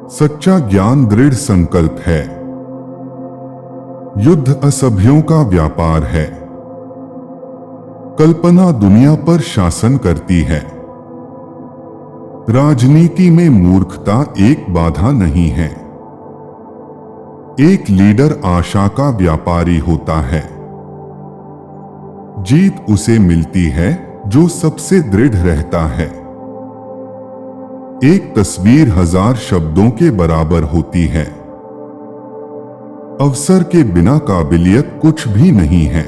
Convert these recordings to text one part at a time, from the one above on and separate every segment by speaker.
Speaker 1: सच्चा ज्ञान दृढ़ संकल्प है। युद्ध असभ्यों का व्यापार है। कल्पना दुनिया पर शासन करती है। राजनीति में मूर्खता एक बाधा नहीं है। एक लीडर आशा का व्यापारी होता है। जीत उसे मिलती है जो सबसे दृढ़ रहता है। एक तस्वीर 1000 शब्दों के बराबर होती है। अवसर के बिना काबिलियत कुछ भी नहीं है।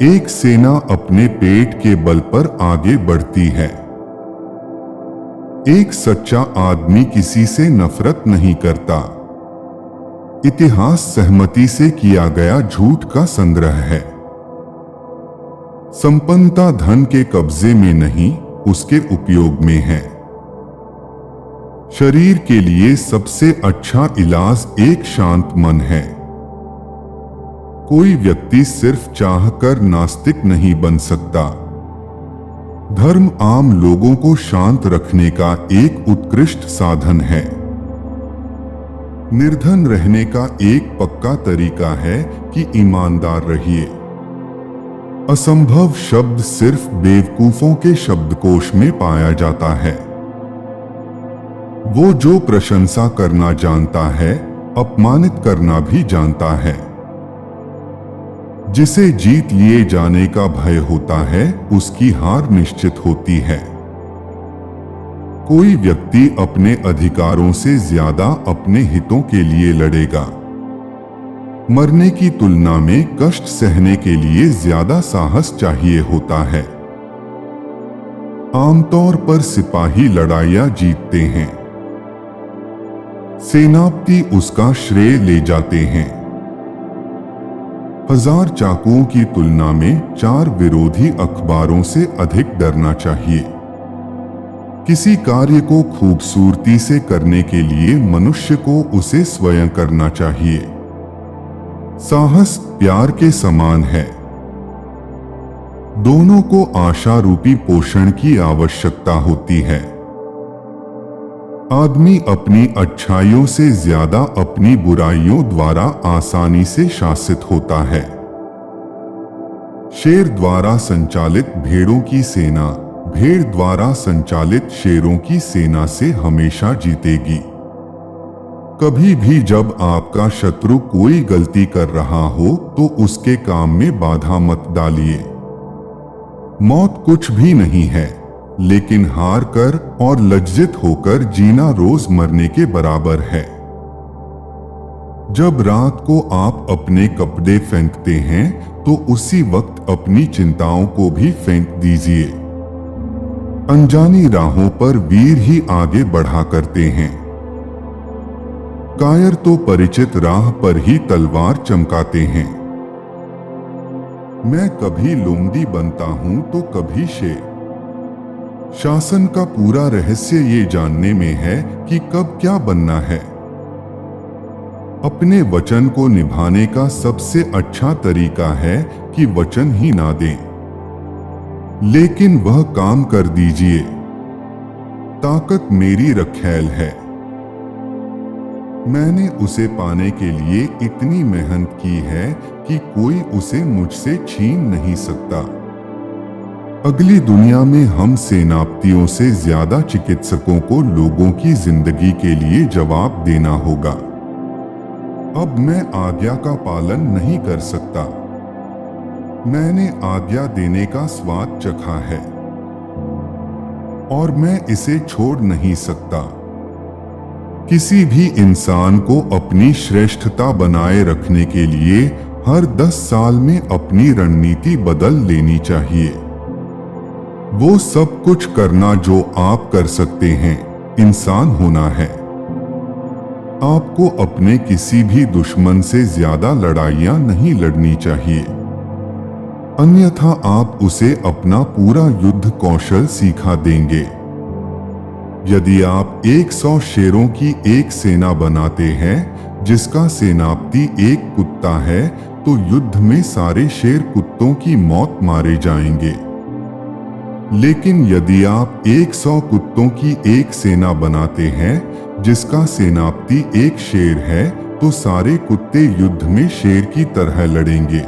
Speaker 1: एक सेना अपने पेट के बल पर आगे बढ़ती है। एक सच्चा आदमी किसी से नफरत नहीं करता। इतिहास सहमति से किया गया झूठ का संग्रह है। संपन्नता धन के कब्जे में नहीं, उसके उपयोग में है। शरीर के लिए सबसे अच्छा इलाज एक शांत मन है। कोई व्यक्ति सिर्फ चाहकर नास्तिक नहीं बन सकता। धर्म आम लोगों को शांत रखने का एक उत्कृष्ट साधन है। निर्धन रहने का एक पक्का तरीका है कि ईमानदार रहिए। असंभव शब्द सिर्फ बेवकूफों के शब्दकोश में पाया जाता है। वो जो प्रशंसा करना जानता है, अपमानित करना भी जानता है। जिसे जीत लिए जाने का भय होता है, उसकी हार निश्चित होती है। कोई व्यक्ति अपने अधिकारों से ज्यादा अपने हितों के लिए लड़ेगा। मरने की तुलना में कष्ट सहने के लिए ज्यादा साहस चाहिए होता है। आमतौर पर सिपाही लड़ाइयां जीतते हैं। सेनापति उसका श्रेय ले जाते हैं। 1000 चाकुओं की तुलना में 4 विरोधी अखबारों से अधिक डरना चाहिए। किसी कार्य को खूबसूरती से करने के लिए मनुष्य को उसे स्वयं करना चाहिए। साहस प्यार के समान है। दोनों को आशा रूपी पोषण की आवश्यकता होती है। आदमी अपनी अच्छाइयों से ज्यादा अपनी बुराइयों द्वारा आसानी से शासित होता है। शेर द्वारा संचालित भेड़ों की सेना भेड़ द्वारा संचालित शेरों की सेना से हमेशा जीतेगी। कभी भी जब आपका शत्रु कोई गलती कर रहा हो तो उसके काम में बाधा मत डालिए। मौत कुछ भी नहीं है, लेकिन हार कर और लज्जित होकर जीना रोज मरने के बराबर है। जब रात को आप अपने कपड़े फेंकते हैं तो उसी वक्त अपनी चिंताओं को भी फेंक दीजिए। अनजानी राहों पर वीर ही आगे बढ़ा करते हैं। कायर तो परिचित राह पर ही तलवार चमकाते हैं। मैं कभी लोमड़ी बनता हूं तो कभी शेर। शासन का पूरा रहस्य ये जानने में है कि कब क्या बनना है। अपने वचन को निभाने का सबसे अच्छा तरीका है कि वचन ही ना दें, लेकिन वह काम कर दीजिए। ताकत मेरी रखैल है। मैंने उसे पाने के लिए इतनी मेहनत की है कि कोई उसे मुझसे छीन नहीं सकता। अगली दुनिया में हम सेनापतियों से ज्यादा चिकित्सकों को लोगों की जिंदगी के लिए जवाब देना होगा। अब मैं आज्ञा का पालन नहीं कर सकता। मैंने आज्ञा देने का स्वाद चखा है और मैं इसे छोड़ नहीं सकता। किसी भी इंसान को अपनी श्रेष्ठता बनाए रखने के लिए हर 10 साल में अपनी रणनीति बदल लेनी चाहिए। वो सब कुछ करना जो आप कर सकते हैं, इंसान होना है। आपको अपने किसी भी दुश्मन से ज्यादा लड़ाइयां नहीं लड़नी चाहिए, अन्यथा आप उसे अपना पूरा युद्ध कौशल सिखा देंगे। यदि आप 100 शेरों की एक सेना बनाते हैं जिसका सेनापति एक कुत्ता है, तो युद्ध में सारे शेर कुत्तों की मौत मारे जाएंगे। लेकिन यदि आप 100 कुत्तों की एक सेना बनाते हैं जिसका सेनापति एक शेर है तो सारे कुत्ते युद्ध में शेर की तरह लड़ेंगे।